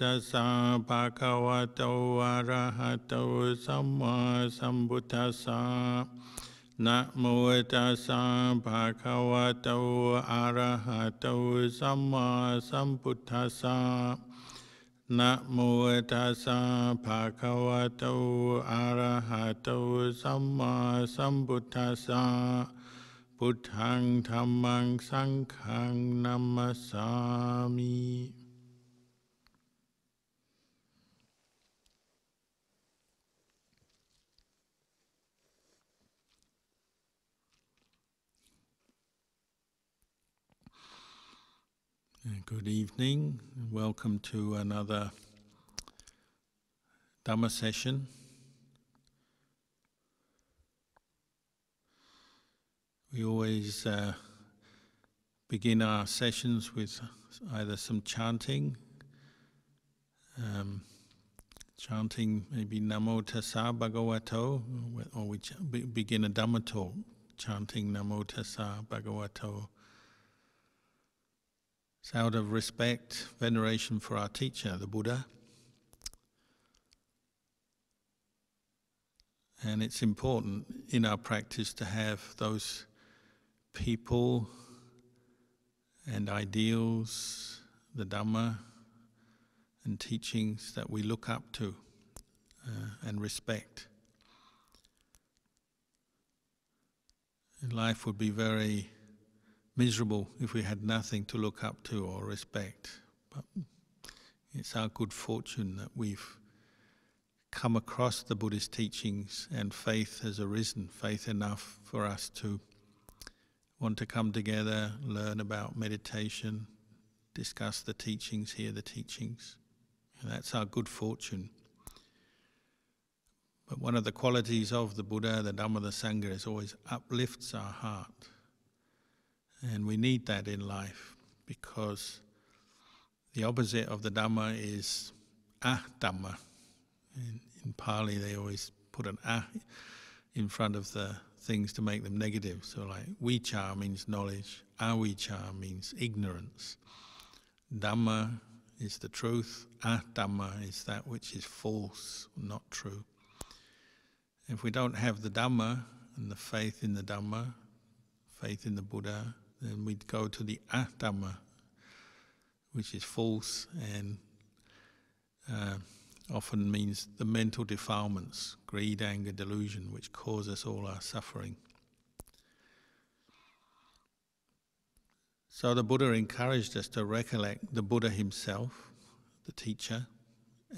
ตัสสะภะคะวะโตอะระหะโตสัมมาสัมพุทธัสสะนะโมตัสสะภะคะวะโตอะระหะโตสัมมาสัมพุทธัสสะนะโมตัสสะภะคะวะโตอะระหะโตสัมมาสัมพุทธัสสะพุทธังธัมมังสังฆังนัมมัสสามิ Good evening, and welcome to another Dhamma session. We always begin our sessions with either some chanting, chanting maybe Namo Tassa Bhagavato, or we begin a Dhamma talk chanting Namo Tassa Bhagavato. It's out of respect, veneration for our teacher, the Buddha. And it's important in our practice to have those people and ideals, the Dhamma and teachings that we look up to and respect. And life would be very miserable if we had nothing to look up to or respect. But it's our good fortune that we've come across the Buddhist teachings and faith has arisen, faith enough for us to want to come together, learn about meditation, discuss the teachings, hear the teachings. And that's our good fortune. But one of the qualities of the Buddha, the Dhamma, the Sangha, is always uplifts our heart. And we need that in life because the opposite of the Dhamma is Dhamma. In Pali they always put an in front of the things to make them negative. So like vichā means knowledge, avicā means ignorance. Dhamma is the truth, Dhamma is that which is false, not true. If we don't have the Dhamma and the faith in the Dhamma, faith in the Buddha, then we'd go to the Dhamma, which is false and often means the mental defilements, greed, anger, delusion, which cause us all our suffering. So the Buddha encouraged us to recollect the Buddha himself, the teacher,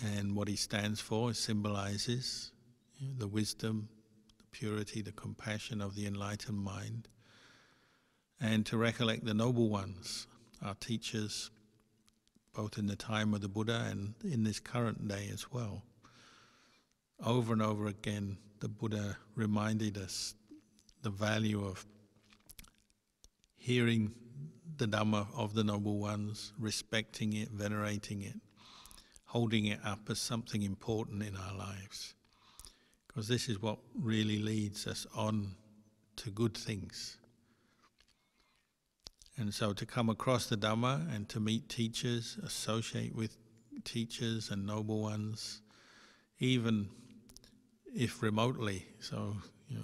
and what he stands for, symbolizes the wisdom, the purity, the compassion of the enlightened mind, and to recollect the noble ones, our teachers, both in the time of the Buddha and in this current day as well. Over and over again, the Buddha reminded us the value of hearing the Dhamma of the noble ones, respecting it, venerating it, holding it up as something important in our lives. Because this is what really leads us on to good things. And so to come across the Dhamma and to meet teachers, associate with teachers and noble ones, even if remotely, so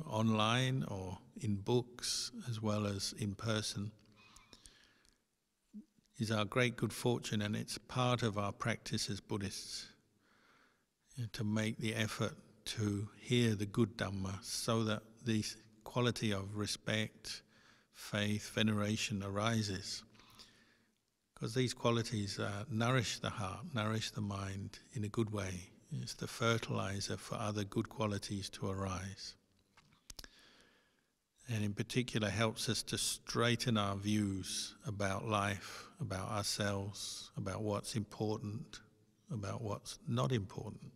online or in books as well as in person, is our great good fortune, and it's part of our practice as Buddhists, to make the effort to hear the good Dhamma so that the quality of respect, faith, veneration arises. Because these qualities nourish the heart, nourish the mind in a good way. It's the fertilizer for other good qualities to arise. And in particular helps us to straighten our views about life, about ourselves, about what's important, about what's not important.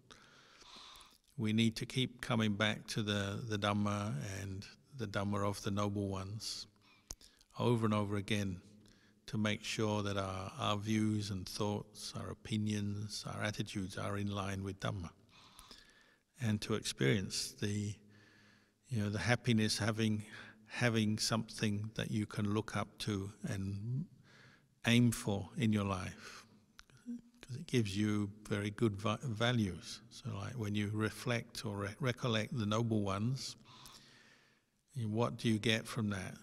We need to keep coming back to the Dhamma and the Dhamma of the noble ones over and over again to make sure that our views and thoughts, our opinions, our attitudes are in line with Dhamma, and to experience the happiness having something that you can look up to and aim for in your life. it gives you very good values. So like when you reflect or recollect the noble ones, what do you get from that?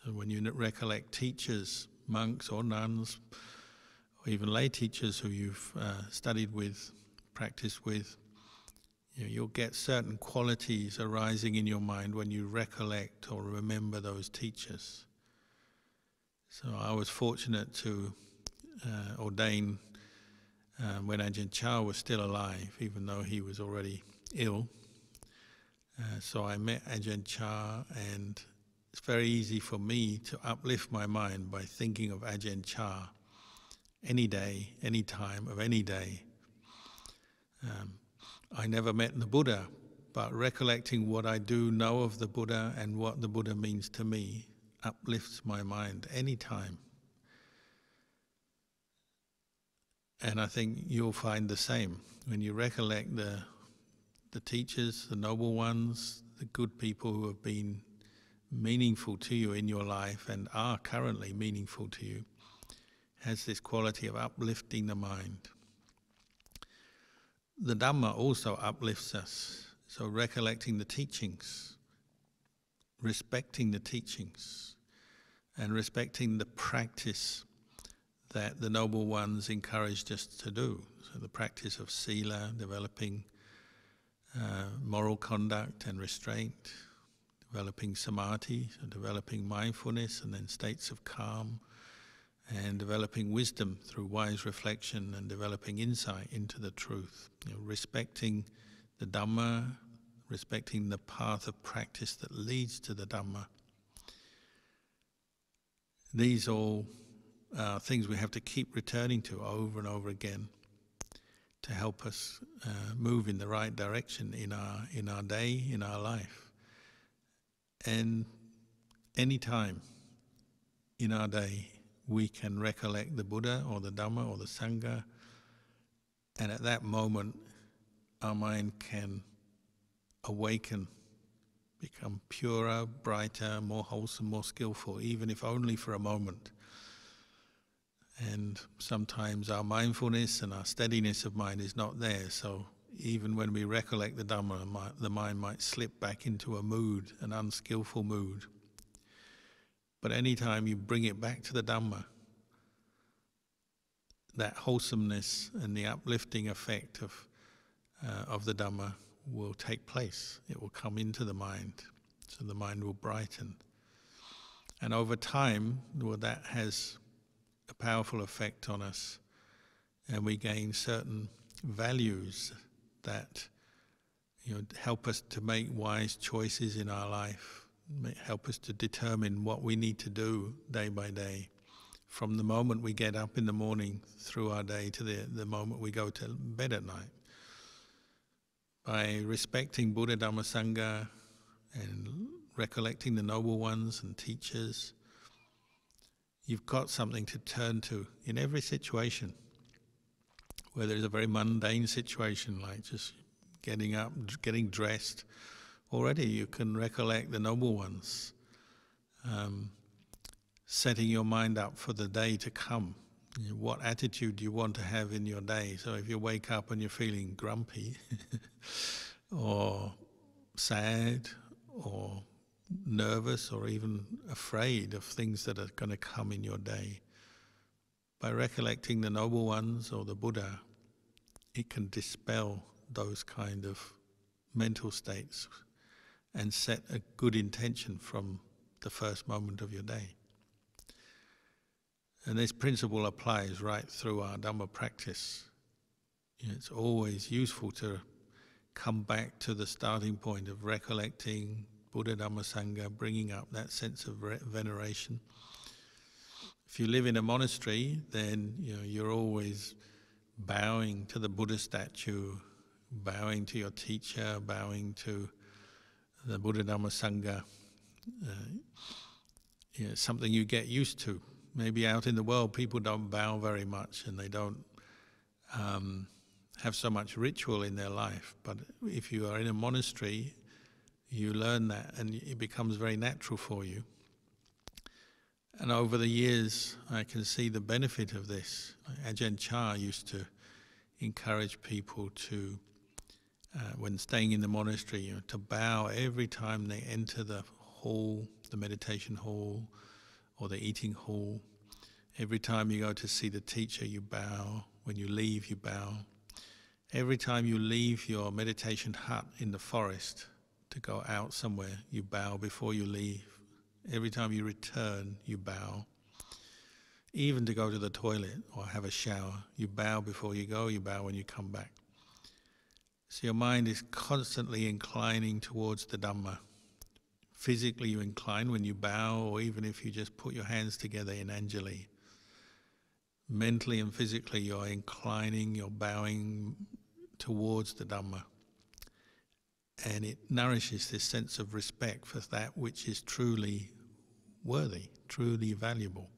So when you recollect teachers, monks or nuns, or even lay teachers who you've studied with, practiced with, you'll get certain qualities arising in your mind when you recollect or remember those teachers. So I was fortunate to ordain when Ajahn Chah was still alive, even though he was already ill. So I met Ajahn Chah, and it's very easy for me to uplift my mind by thinking of Ajahn Chah any day, any time of any day. I never met the Buddha, but recollecting what I do know of the Buddha and what the Buddha means to me uplifts my mind any time. And I think you'll find the same. When you recollect the teachers, the noble ones, the good people who have been meaningful to you in your life and are currently meaningful to you, has this quality of uplifting the mind. The Dhamma also uplifts us. So recollecting the teachings, respecting the teachings, and respecting the practice that the noble ones encouraged us to do. So the practice of sila, developing moral conduct and restraint, developing samadhi, so developing mindfulness and then states of calm, and developing wisdom through wise reflection and developing insight into the truth. Respecting the Dhamma, respecting the path of practice that leads to the Dhamma. These all are things we have to keep returning to over and over again to help us move in the right direction in our day, in our life. And any time in our day, we can recollect the Buddha or the Dhamma or the Sangha, and at that moment our mind can awaken, become purer, brighter, more wholesome, more skillful, even if only for a moment. And sometimes our mindfulness and our steadiness of mind is not there, so even when we recollect the Dhamma, the mind might slip back into a mood, an unskillful mood. But any time you bring it back to the Dhamma, that wholesomeness and the uplifting effect of the Dhamma will take place. It will come into the mind, so the mind will brighten. And over time, well, that has a powerful effect on us, and we gain certain values that help us to make wise choices in our life, help us to determine what we need to do day by day, from the moment we get up in the morning through our day to the moment we go to bed at night. By respecting Buddha, Dhamma, Sangha and recollecting the noble ones and teachers, you've got something to turn to in every situation. Whether it's a very mundane situation like just getting up, getting dressed, already you can recollect the noble ones. Setting your mind up for the day to come. What attitude do you want to have in your day? So if you wake up and you're feeling grumpy or sad or nervous or even afraid of things that are going to come in your day, by recollecting the noble ones or the Buddha, it can dispel those kind of mental states and set a good intention from the first moment of your day. And this principle applies right through our Dhamma practice. It's always useful to come back to the starting point of recollecting Buddha, Dhamma, Sangha, bringing up that sense of veneration. If you live in a monastery, then you're always bowing to the Buddha statue, bowing to your teacher, bowing to the Buddha, Dhamma, Sangha. Something you get used to. Maybe out in the world people don't bow very much and they don't have so much ritual in their life. But if you are in a monastery, you learn that and it becomes very natural for you. And over the years, I can see the benefit of this. Ajahn Chah used to encourage people to, when staying in the monastery, to bow every time they enter the hall, the meditation hall, or the eating hall. Every time you go to see the teacher, you bow. When you leave, you bow. Every time you leave your meditation hut in the forest to go out somewhere, you bow before you leave. Every time you return, you bow. Even to go to the toilet or have a shower, you bow before you go, you bow when you come back. So your mind is constantly inclining towards the Dhamma. Physically you incline when you bow, or even if you just put your hands together in Anjali. Mentally and physically you're inclining, you're bowing towards the Dhamma. And it nourishes this sense of respect for that which is truly worthy, truly valuable.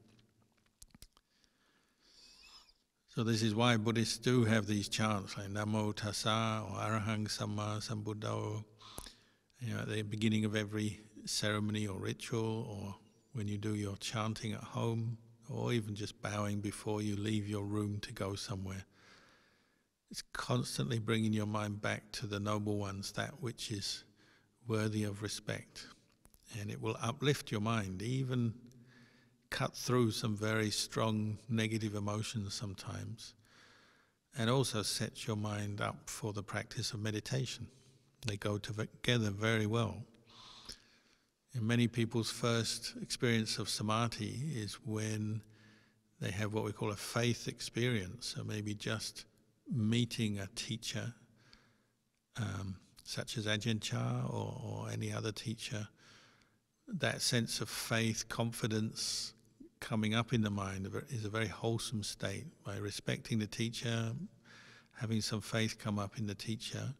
So this is why Buddhists do have these chants like Namo Tassa or Arahang Samma Sambuddho, at the beginning of every ceremony or ritual, or when you do your chanting at home, or even just bowing before you leave your room to go somewhere. It's constantly bringing your mind back to the noble ones, that which is worthy of respect. And it will uplift your mind, even cut through some very strong negative emotions sometimes, and also sets your mind up for the practice of meditation. They go together very well. And many people's first experience of samadhi is when they have what we call a faith experience, so maybe just meeting a teacher, such as Ajahn Chah or any other teacher. That sense of faith, confidence coming up in the mind is a very wholesome state. By respecting the teacher, having some faith come up in the teacher,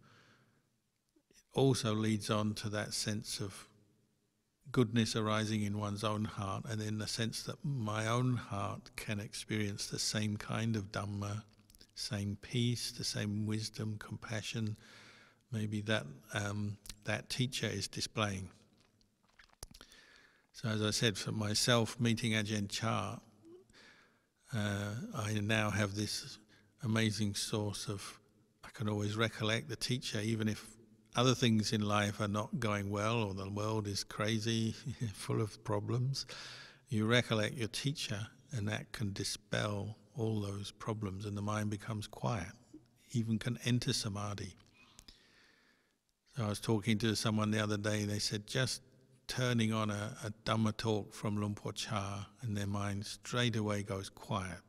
it also leads on to that sense of goodness arising in one's own heart, and then the sense that my own heart can experience the same kind of Dhamma, same peace, the same wisdom, compassion, maybe that teacher is displaying. So as I said, for myself, meeting Ajahn Chah, I now have this amazing source of, I can always recollect the teacher, even if other things in life are not going well, or the world is crazy, full of problems. You recollect your teacher, and that can dispel all those problems, and the mind becomes quiet, even can enter samadhi. So I was talking to someone the other day, they said just turning on a Dhamma talk from Luang Por Chah, and their mind straight away goes quiet,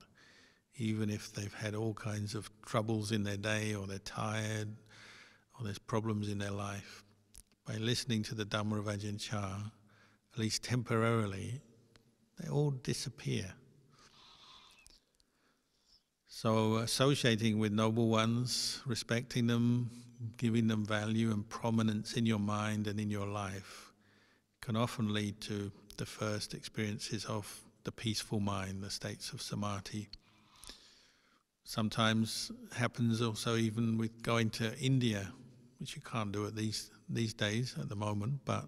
even if they've had all kinds of troubles in their day, or they're tired, or there's problems in their life. By listening to the Dhamma of Ajahn Chah, at least temporarily, they all disappear. So associating with noble ones, respecting them, giving them value and prominence in your mind and in your life can often lead to the first experiences of the peaceful mind, the states of samadhi. Sometimes happens also even with going to India, which you can't do it these days at the moment, but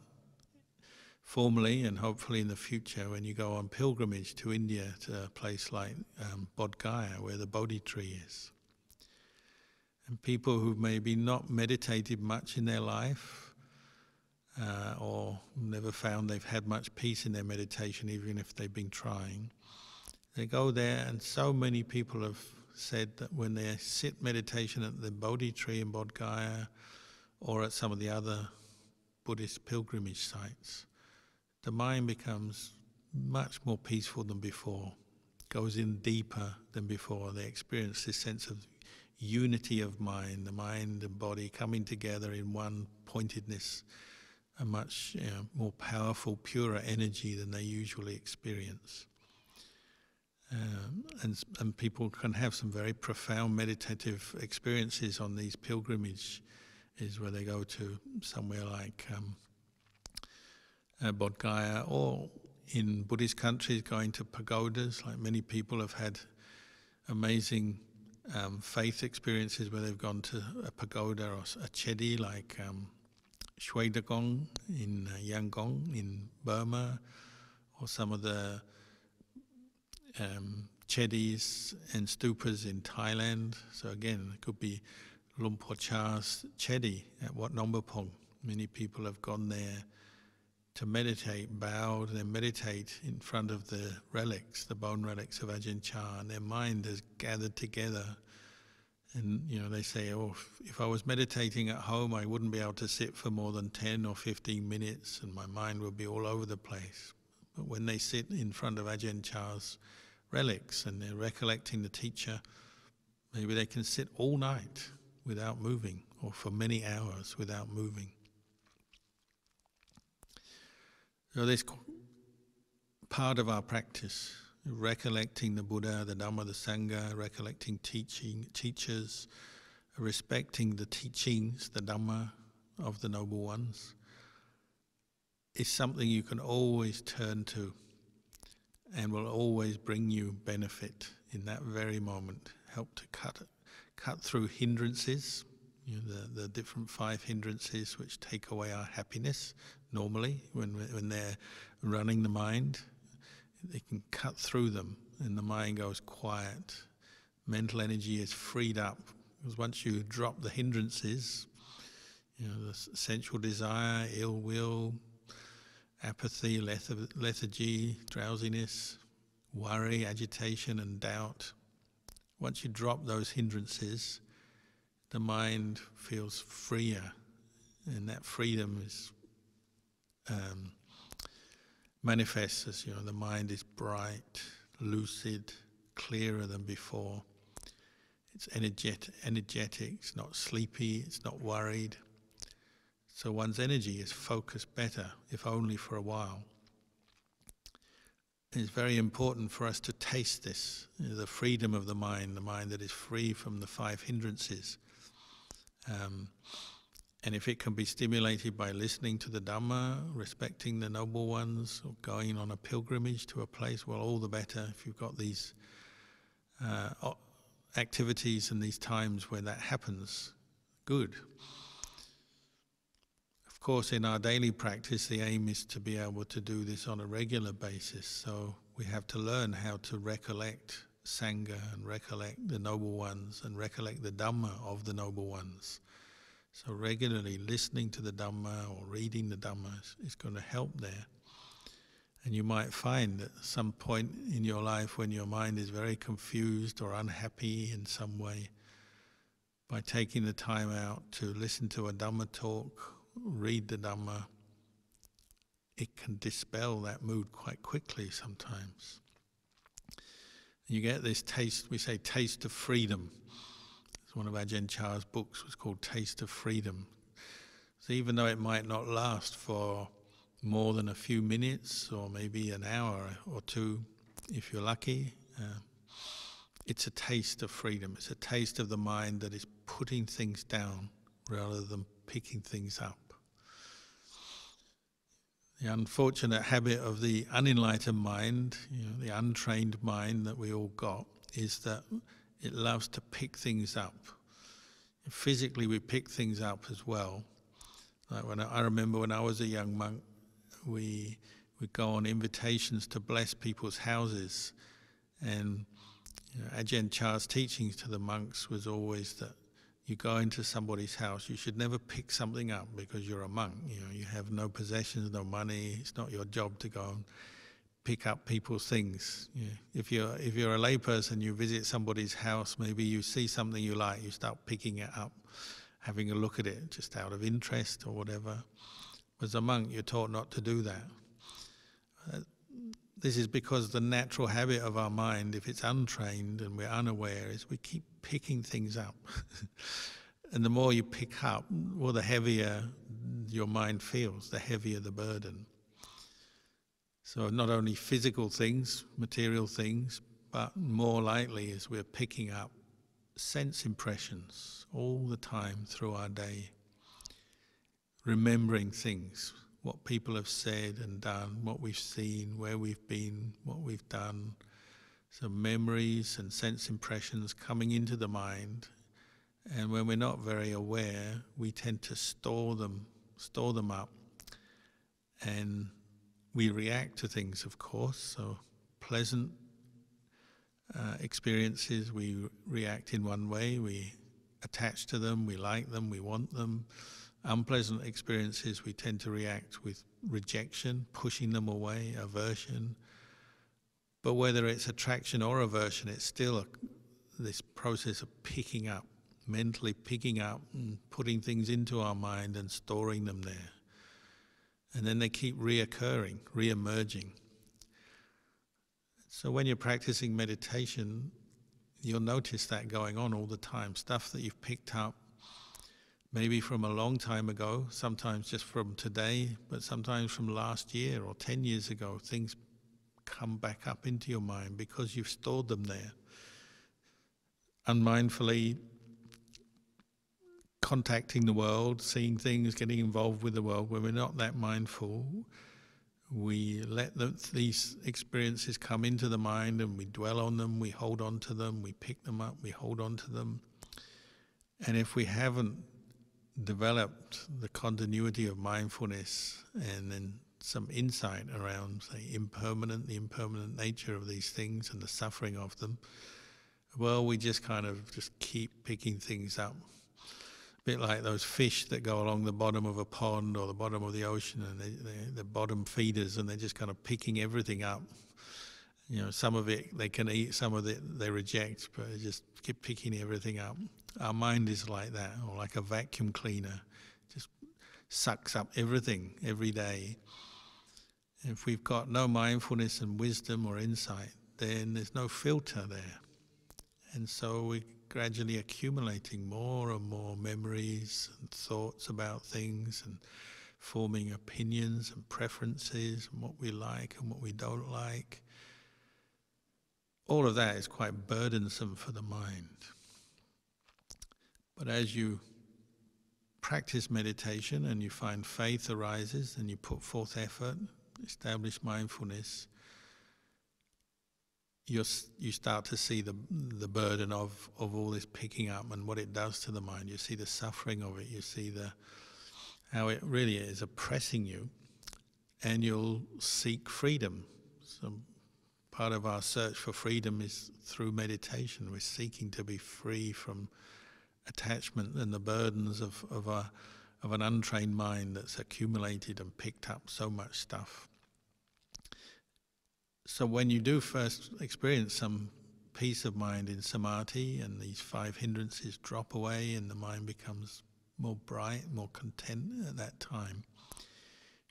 formally and hopefully in the future, when you go on pilgrimage to India, to a place like Bodh Gaya, where the Bodhi tree is. And people who've maybe not meditated much in their life, or never found they've had much peace in their meditation, even if they've been trying, they go there, and so many people have said that when they sit meditation at the Bodhi tree in Bodh Gaya, or at some of the other Buddhist pilgrimage sites, the mind becomes much more peaceful than before, goes in deeper than before. They experience this sense of unity of mind, the mind and body coming together in one pointedness, a much more powerful, purer energy than they usually experience. And people can have some very profound meditative experiences on these pilgrimages, where they go to somewhere like Bodh Gaya, or in Buddhist countries going to pagodas. Like many people have had amazing faith experiences where they've gone to a pagoda or a chedi like Shwe Dagong in Yangon in Burma, or some of the chedis and stupas in Thailand. So again, it could be Luang Por Chah's chedi at Wat Nomapong. Many people have gone there to meditate, bowed, and meditate in front of the relics, the bone relics of Ajahn Chah, and their mind has gathered together. And they say, oh, if I was meditating at home, I wouldn't be able to sit for more than 10 or 15 minutes, and my mind would be all over the place. But when they sit in front of Ajahn Chah's relics and they're recollecting the teacher, maybe they can sit all night without moving, or for many hours without moving. So this part of our practice, recollecting the Buddha, the Dhamma, the Sangha, recollecting teachers, respecting the teachings, the Dhamma of the Noble Ones, is something you can always turn to and will always bring you benefit in that very moment. Help to cut through hindrances, the different 5 hindrances which take away our happiness normally when they're running the mind. They can cut through them and the mind goes quiet. Mental energy is freed up, because once you drop the hindrances, the sensual desire, ill will, apathy, lethargy, drowsiness, worry, agitation and doubt, once you drop those hindrances, the mind feels freer, and that freedom is manifests as the mind is bright, lucid, clearer than before. It's energetic, it's not sleepy, it's not worried. So one's energy is focused better, if only for a while. It's very important for us to taste this, the freedom of the mind that is free from the 5 hindrances. And if it can be stimulated by listening to the Dhamma, respecting the Noble Ones, or going on a pilgrimage to a place, well, all the better. If you've got these activities and these times where that happens, good. Of course, in our daily practice, the aim is to be able to do this on a regular basis. So we have to learn how to recollect Sangha and recollect the Noble Ones and recollect the Dhamma of the Noble Ones. So regularly listening to the Dhamma or reading the Dhamma is going to help there. And you might find at some point in your life when your mind is very confused or unhappy in some way, by taking the time out to listen to a Dhamma talk, read the Dhamma, it can dispel that mood quite quickly sometimes. You get this taste, we say taste of freedom. One of Ajahn Chah's books was called Taste of Freedom. So even though it might not last for more than a few minutes or maybe an hour or two, if you're lucky, it's a taste of freedom. It's a taste of the mind that is putting things down rather than picking things up. The unfortunate habit of the unenlightened mind, the untrained mind that we all got, is that it loves to pick things up. Physically, we pick things up as well. Like I remember when I was a young monk, we would go on invitations to bless people's houses, and Ajahn Chah's teachings to the monks was always that you go into somebody's house, you should never pick something up because you're a monk. You have no possessions, no money. It's not your job to go and pick up people's things. If you're a layperson, you visit somebody's house, maybe you see something you like, you start picking it up, having a look at it just out of interest or whatever. As a monk, you're taught not to do that. This is because the natural habit of our mind, if it's untrained and we're unaware, is we keep picking things up. And the more you pick up, well, the heavier your mind feels, the heavier the burden. So not only physical things, material things, but more likely as we're picking up sense impressions all the time through our day, remembering things, what people have said and done, what we've seen, where we've been, what we've done. So memories and sense impressions coming into the mind, and when we're not very aware, we tend to store them up, and we react to things, of course. So pleasant experiences, we react in one way, we attach to them, we like them, we want them. Unpleasant experiences, we tend to react with rejection, pushing them away, aversion. But whether it's attraction or aversion, it's still this process of picking up, mentally picking up and putting things into our mind and storing them there. And then they keep reoccurring, re-emerging. So when you're practicing meditation, you'll notice that going on all the time. Stuff that you've picked up, maybe from a long time ago, sometimes just from today, but sometimes from last year or 10 years ago, things come back up into your mind because you've stored them there. Unmindfully contacting the world, seeing things, getting involved with the world. When we're not that mindful, we let these experiences come into the mind and we dwell on them, we hold on to them, we pick them up, we hold on to them. And if we haven't developed the continuity of mindfulness and then some insight around, say, the impermanent nature of these things and the suffering of them, well, we just kind of just keep picking things up. A bit like those fish that go along the bottom of a pond or the bottom of the ocean, and they're bottom feeders, and they're just kind of picking everything up. You know, some of it they can eat, some of it they reject, but they just keep picking everything up. Our mind is like that, or like a vacuum cleaner, just sucks up everything every day. If we've got no mindfulness and wisdom or insight, then there's no filter there. And so we're gradually accumulating more and more memories and thoughts about things and forming opinions and preferences and what we like and what we don't like. All of that is quite burdensome for the mind. But as you practice meditation and you find faith arises and you put forth effort, establish mindfulness, you start to see the burden of all this picking up and what it does to the mind. You see the suffering of it. You see how it really is oppressing you, and you'll seek freedom. So part of our search for freedom is through meditation. We're seeking to be free from attachment and the burdens of an untrained mind that's accumulated and picked up so much stuff. So when you do first experience some peace of mind in samadhi and these 5 hindrances drop away and the mind becomes more bright, more content at that time,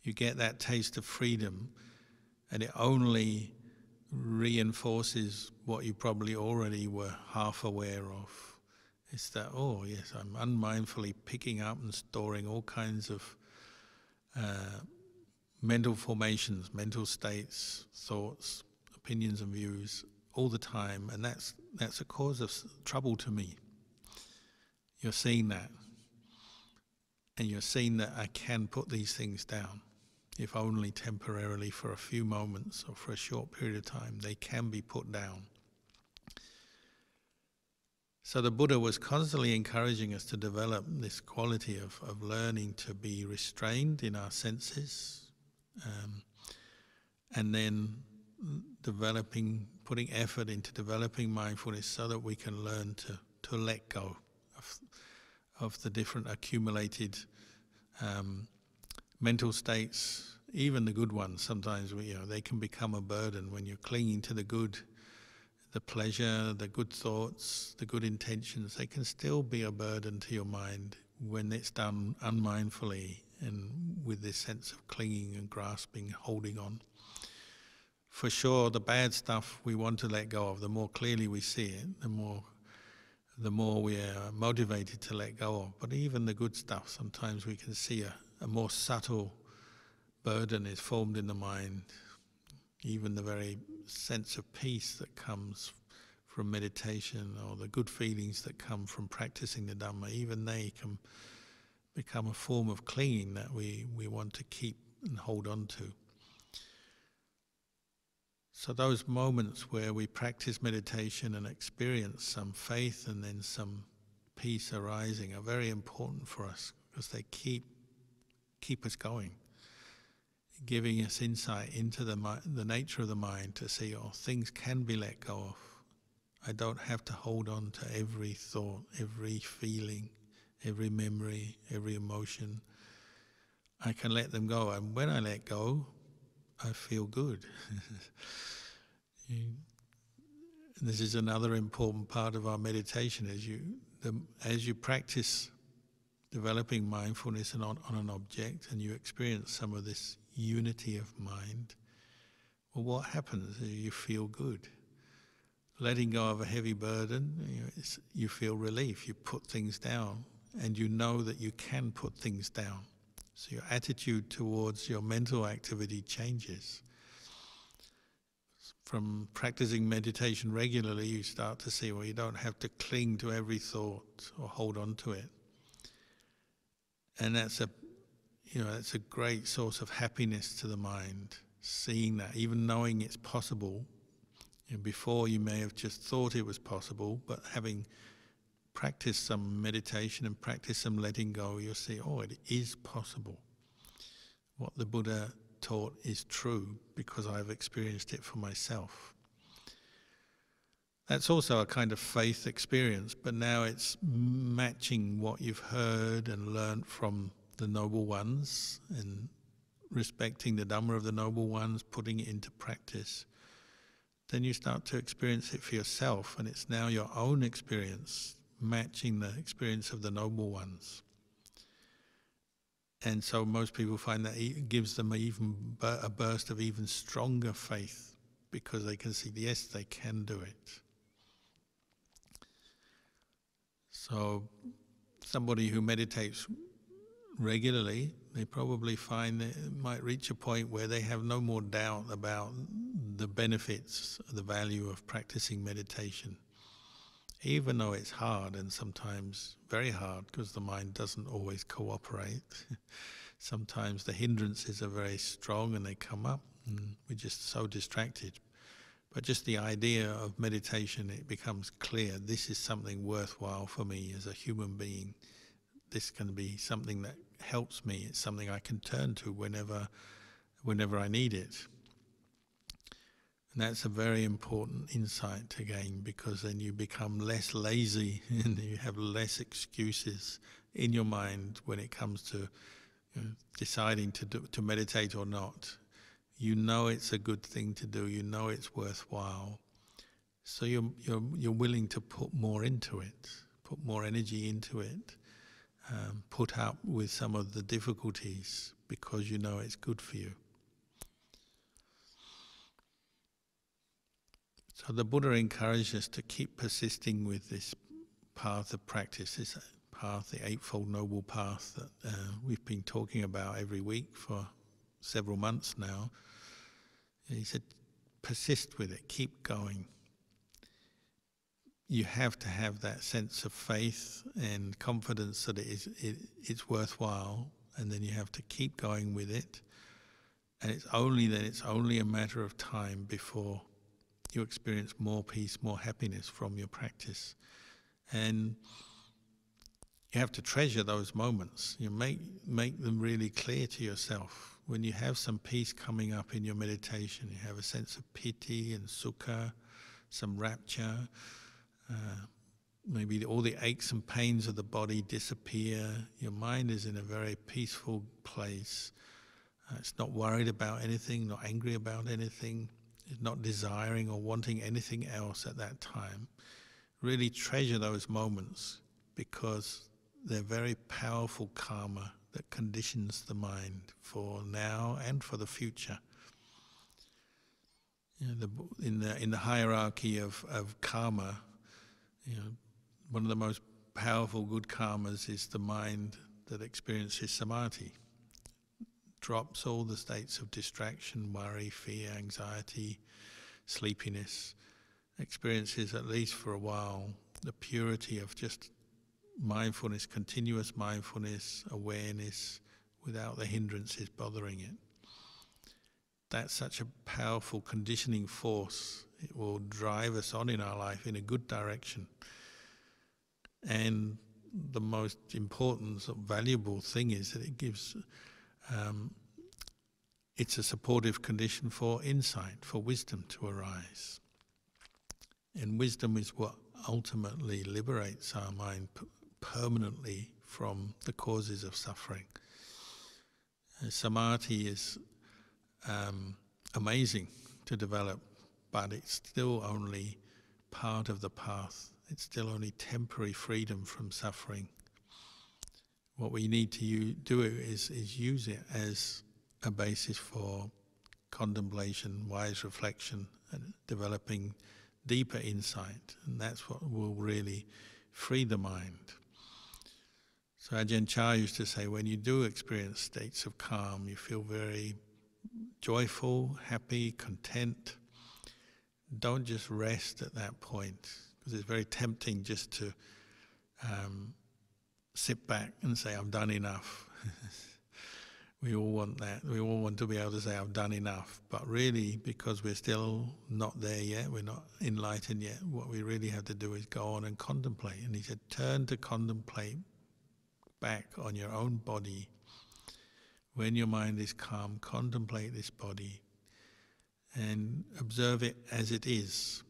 you get that taste of freedom, and it only reinforces what you probably already were half aware of. It's that, oh yes, I'm unmindfully picking up and storing all kinds of mental formations, mental states, thoughts, opinions and views all the time, and that's a cause of trouble to me. You're seeing that, and you're seeing that I can put these things down, if only temporarily for a few moments or for a short period of time. They can be put down. So the Buddha was constantly encouraging us to develop this quality of learning to be restrained in our senses, and then putting effort into developing mindfulness so that we can learn to let go of the different accumulated mental states, even the good ones. Sometimes they can become a burden when you're clinging to the good, the pleasure, the good thoughts, the good intentions. They can still be a burden to your mind when it's done unmindfully and with this sense of clinging and grasping, holding on. For sure, the bad stuff we want to let go of, the more clearly we see it, the more we are motivated to let go of. But even the good stuff, sometimes we can see a more subtle burden is formed in the mind. Even the very sense of peace that comes from meditation, or the good feelings that come from practicing the Dhamma, even they can become a form of clinging that we want to keep and hold on to. So those moments where we practice meditation and experience some faith and then some peace arising are very important for us, because they keep us going, giving us insight into the nature of the mind to see, things can be let go of. I don't have to hold on to every thought, every feeling, every memory, every emotion. I can let them go, and when I let go, I feel good. This is another important part of our meditation. As you practice developing mindfulness on an object, and you experience some of this unity of mind, well, what happens? You feel good. Letting go of a heavy burden, you feel relief. You put things down, and you know that you can put things down. So your attitude towards your mental activity changes. From practicing meditation regularly, you start to see, well, you don't have to cling to every thought or hold on to it. And that's a great source of happiness to the mind, seeing that, even knowing it's possible. Before you may have just thought it was possible, but having practiced some meditation and practiced some letting go, you'll see, oh, it is possible. What the Buddha taught is true because I've experienced it for myself. That's also a kind of faith experience, but now it's matching what you've heard and learnt from the Noble Ones and respecting the Dhamma of the Noble Ones, putting it into practice. Then you start to experience it for yourself, and it's now your own experience, matching the experience of the Noble Ones. And so most people find that it gives them a burst of even stronger faith, because they can see, yes, they can do it. So somebody who meditates regularly, they probably find that it might reach a point where they have no more doubt about the benefits, the value of practicing meditation. Even though it's hard, and sometimes very hard, because the mind doesn't always cooperate. Sometimes the hindrances are very strong and they come up and we're just so distracted. But just the idea of meditation, it becomes clear, this is something worthwhile for me as a human being. This can be something that helps me. It's something I can turn to whenever I need it. And that's a very important insight to gain, because then you become less lazy and you have less excuses in your mind when it comes to deciding to meditate or not. You know it's a good thing to do. You know it's worthwhile. So you're willing to put more into it, put more energy into it, put up with some of the difficulties because you know it's good for you. So the Buddha encouraged us to keep persisting with this path of practice, this path, the Eightfold Noble Path that we've been talking about every week for several months now. He said, persist with it, keep going. You have to have that sense of faith and confidence that it's worthwhile, and then you have to keep going with it. And it's only a matter of time before you experience more peace, more happiness from your practice. And you have to treasure those moments. You make them really clear to yourself. When you have some peace coming up in your meditation, you have a sense of piti and sukha, some rapture, maybe all the aches and pains of the body disappear. Your mind is in a very peaceful place. It's not worried about anything, not angry about anything. It's not desiring or wanting anything else at that time. Really treasure those moments, because they're very powerful karma that conditions the mind for now and for the future. In the hierarchy of karma, one of the most powerful good karmas is the mind that experiences samadhi. Drops all the states of distraction, worry, fear, anxiety, sleepiness, experiences, at least for a while, the purity of just mindfulness, continuous mindfulness, awareness, without the hindrances bothering it. That's such a powerful conditioning force. It will drive us on in our life in a good direction. And the most important, valuable thing is that it gives... it's a supportive condition for insight, for wisdom to arise. And wisdom is what ultimately liberates our mind permanently from the causes of suffering. Samadhi is amazing to develop, but it's still only part of the path. It's still only temporary freedom from suffering. What we need to do is use it as a basis for contemplation, wise reflection, and developing deeper insight. And that's what will really free the mind. So Ajahn Chah used to say, when you do experience states of calm, you feel very joyful, happy, content. Don't just rest at that point, because it's very tempting just to sit back and say, I've done enough. We all want that. We all want to be able to say, I've done enough. But really, because we're still not there yet, we're not enlightened yet, what we really have to do is go on and contemplate. And he said, turn to contemplate back on your own body. When your mind is calm, contemplate this body and observe it as it is.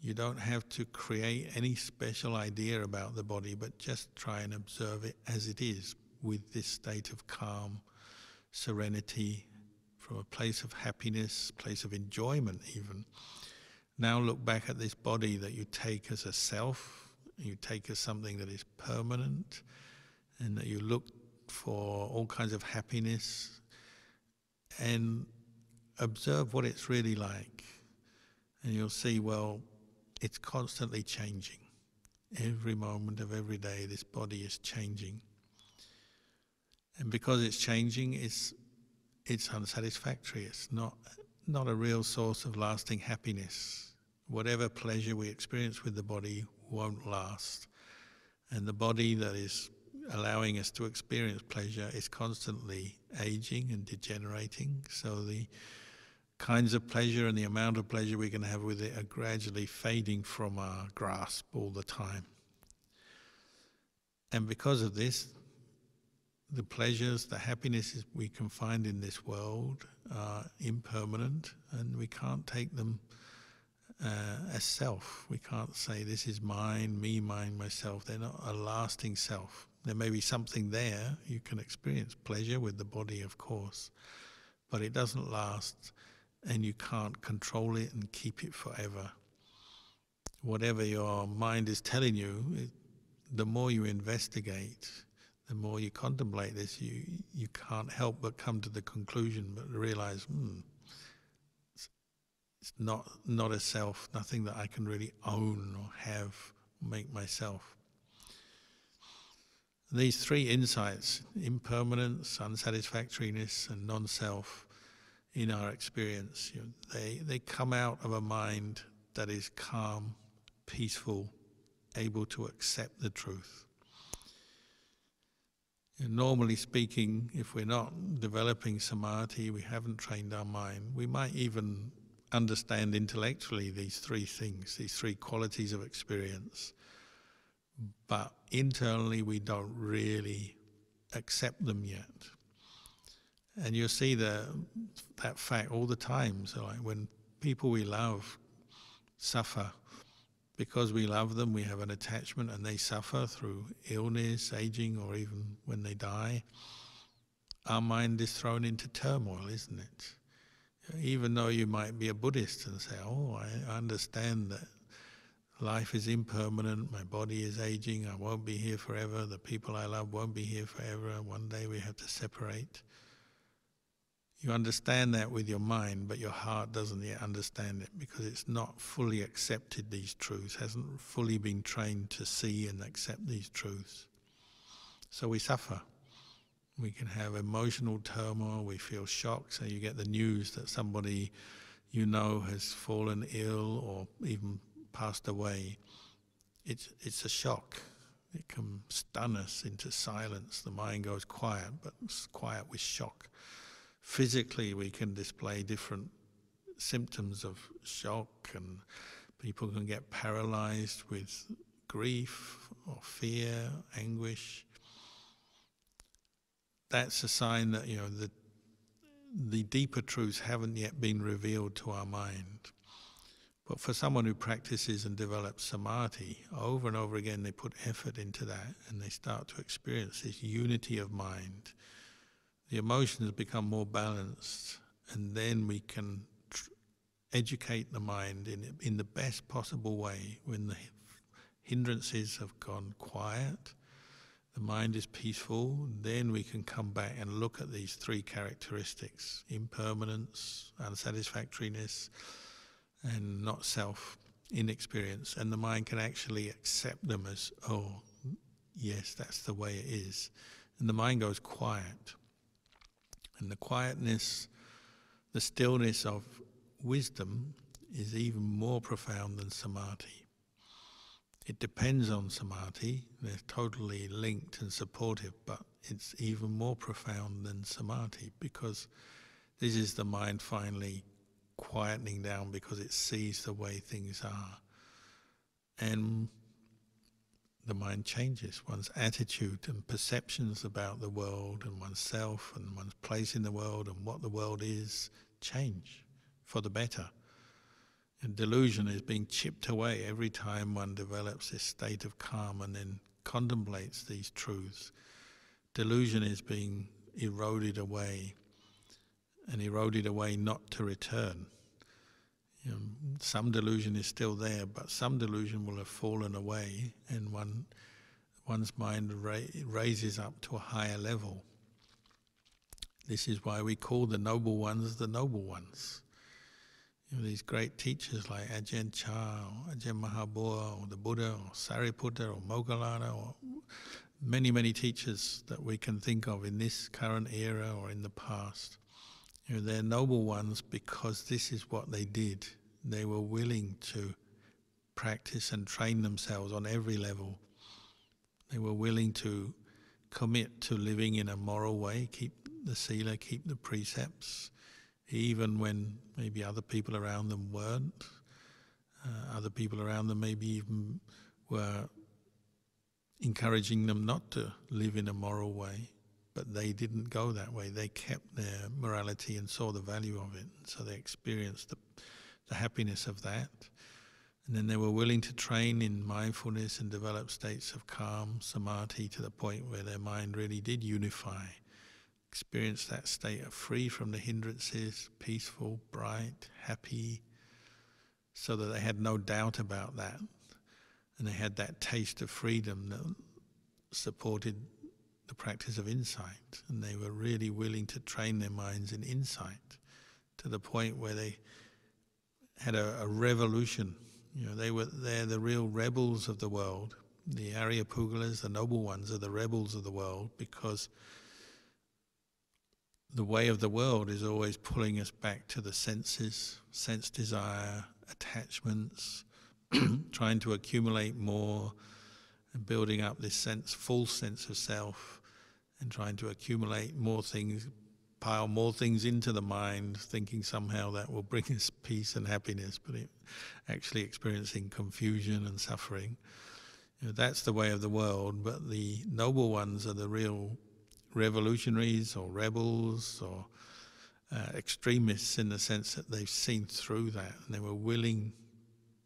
You don't have to create any special idea about the body, but just try and observe it as it is, with this state of calm, serenity, from a place of happiness, place of enjoyment even. Now look back at this body that you take as a self, you take as something that is permanent, and that you look for all kinds of happiness, and observe what it's really like. And you'll see, well, it's constantly changing. Every moment of every day, this body is changing. And because it's changing, it's unsatisfactory. It's not a real source of lasting happiness. Whatever pleasure we experience with the body won't last. And the body that is allowing us to experience pleasure is constantly aging and degenerating. So the kinds of pleasure and the amount of pleasure we can have with it are gradually fading from our grasp all the time. And because of this, the pleasures, the happinesses we can find in this world are impermanent, and we can't take them as self. We can't say, this is mine, me, mine, myself. They're not a lasting self. There may be something there. You can experience pleasure with the body, of course, but it doesn't last, and you can't control it and keep it forever. Whatever your mind is telling you, the more you investigate, the more you contemplate this, you can't help but come to the conclusion, but realize, it's not a self, nothing that I can really own or have, make myself. These three insights, impermanence, unsatisfactoriness, and non-self, in our experience, they come out of a mind that is calm, peaceful, able to accept the truth. And normally speaking, if we're not developing samadhi, we haven't trained our mind, we might even understand intellectually these three things, these three qualities of experience, but internally we don't really accept them yet. And you'll see that fact all the time. So like when people we love suffer, because we love them, we have an attachment, and they suffer through illness, aging, or even when they die, our mind is thrown into turmoil, isn't it? Even though you might be a Buddhist and say, oh, I understand that life is impermanent, my body is aging, I won't be here forever, the people I love won't be here forever, one day we have to separate. You understand that with your mind, but your heart doesn't yet understand it because it's not fully accepted these truths, hasn't fully been trained to see and accept these truths. So we suffer. We can have emotional turmoil, we feel shocked, so you get the news that somebody you know has fallen ill or even passed away. It's a shock. It can stun us into silence. The mind goes quiet, but it's quiet with shock. Physically, we can display different symptoms of shock, and people can get paralyzed with grief or fear, anguish. That's a sign that, the deeper truths haven't yet been revealed to our mind. But for someone who practices and develops samadhi, over and over again they put effort into that and they start to experience this unity of mind. The emotions become more balanced, and then we can educate the mind in the best possible way. When the hindrances have gone quiet, the mind is peaceful, then we can come back and look at these three characteristics: impermanence, unsatisfactoriness, and not self, inexperience. And the mind can actually accept them as, oh, yes, that's the way it is. And the mind goes quiet. And the quietness, the stillness of wisdom is even more profound than samadhi. It depends on samadhi, they're totally linked and supportive, but it's even more profound than samadhi, because this is the mind finally quietening down because it sees the way things are. And the mind changes. One's attitude and perceptions about the world and oneself and one's place in the world and what the world is change for the better. And delusion is being chipped away every time one develops this state of calm and then contemplates these truths. Delusion is being eroded away, and eroded away not to return. Some delusion is still there, but some delusion will have fallen away, and one's mind raises up to a higher level. This is why we call the noble ones the noble ones. These great teachers like Ajahn Chah, or Ajahn Mahabua, or the Buddha, or Sariputta, or Moggallana, or many, many teachers that we can think of in this current era or in the past. They're noble ones because this is what they did. They were willing to practice and train themselves on every level. They were willing to commit to living in a moral way, keep the sila, keep the precepts, even when maybe other people around them weren't. Other people around them maybe even were encouraging them not to live in a moral way. But they didn't go that way. They kept their morality and saw the value of it. So they experienced the happiness of that. And then they were willing to train in mindfulness and develop states of calm, samadhi, to the point where their mind really did unify. Experience that state of free from the hindrances, peaceful, bright, happy, so that they had no doubt about that. And they had that taste of freedom that supported the practice of insight, and they were really willing to train their minds in insight to the point where they had a revolution. They're the real rebels of the world. The Aryapugalas, the noble ones, are the rebels of the world, because the way of the world is always pulling us back to the senses, sense desire, attachments, trying to accumulate more, and building up this false sense of self, and trying to accumulate more things, pile more things into the mind, thinking somehow that will bring us peace and happiness, but actually experiencing confusion and suffering. That's the way of the world, but the noble ones are the real revolutionaries or rebels or extremists, in the sense that they've seen through that and they were willing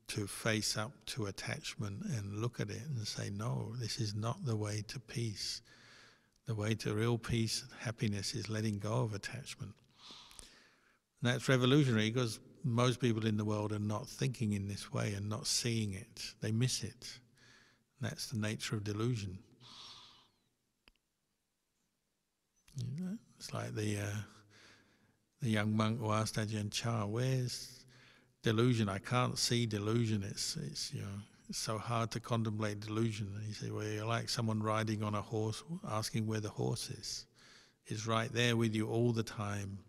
to face up to attachment and look at it and say, no, this is not the way to peace. The way to real peace and happiness is letting go of attachment. And that's revolutionary, because most people in the world are not thinking in this way and not seeing it. They miss it. And that's the nature of delusion. It's like the young monk who asked Ajahn Chah, where's delusion? I can't see delusion. It's so hard to contemplate delusion. And he said, well, you're like someone riding on a horse asking where the horse is. It's right there with you all the time.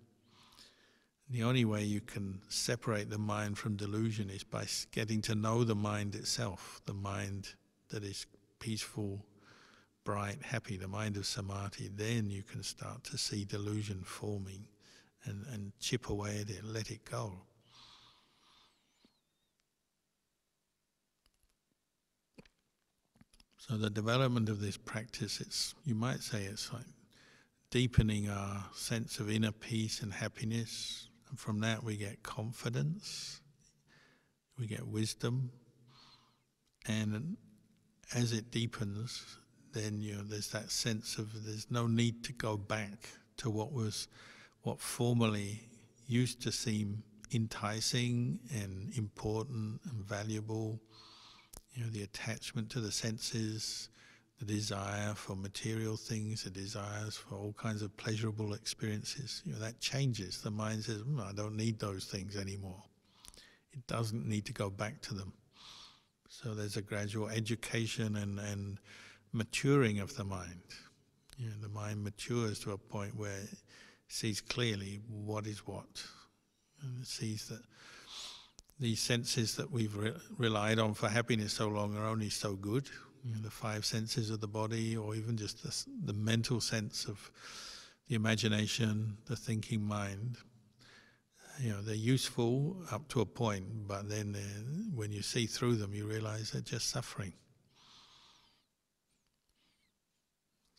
The only way you can separate the mind from delusion is by getting to know the mind itself, the mind that is peaceful, bright, happy, the mind of samadhi. Then you can start to see delusion forming and chip away at it and let it go. So the development of this practice, you might say it's like deepening our sense of inner peace and happiness. And from that we get confidence. we get wisdom, and as it deepens, then there's that sense of there's no need to go back to what formerly used to seem enticing and important and valuable. The attachment to the senses, the desire for material things, the desires for all kinds of pleasurable experiences, that changes. The mind says, I don't need those things anymore. It doesn't need to go back to them. So there's a gradual education and maturing of the mind. The mind matures to a point where it sees clearly what is what. And it sees that these senses that we've relied on for happiness so long are only so good. The 5 senses of the body, or even just the mental sense of the imagination, the thinking mind. They're useful up to a point, but then when you see through them, you realize they're just suffering.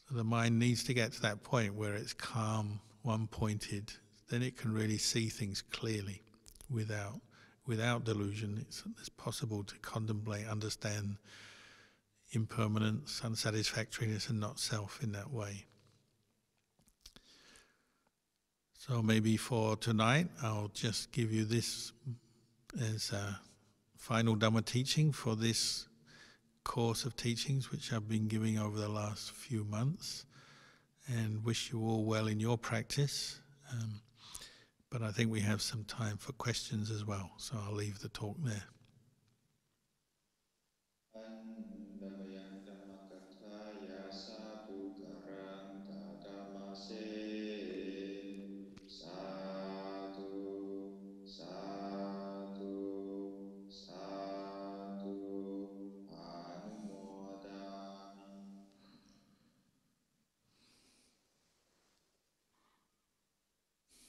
So the mind needs to get to that point where it's calm, one-pointed. Then it can really see things clearly without delusion. It's possible to contemplate, understand impermanence, unsatisfactoriness, and not self in that way. So maybe for tonight, I'll just give you this as a final Dhamma teaching for this course of teachings which I've been giving over the last few months, and wish you all well in your practice. But I think we have some time for questions as well, so I'll leave the talk there.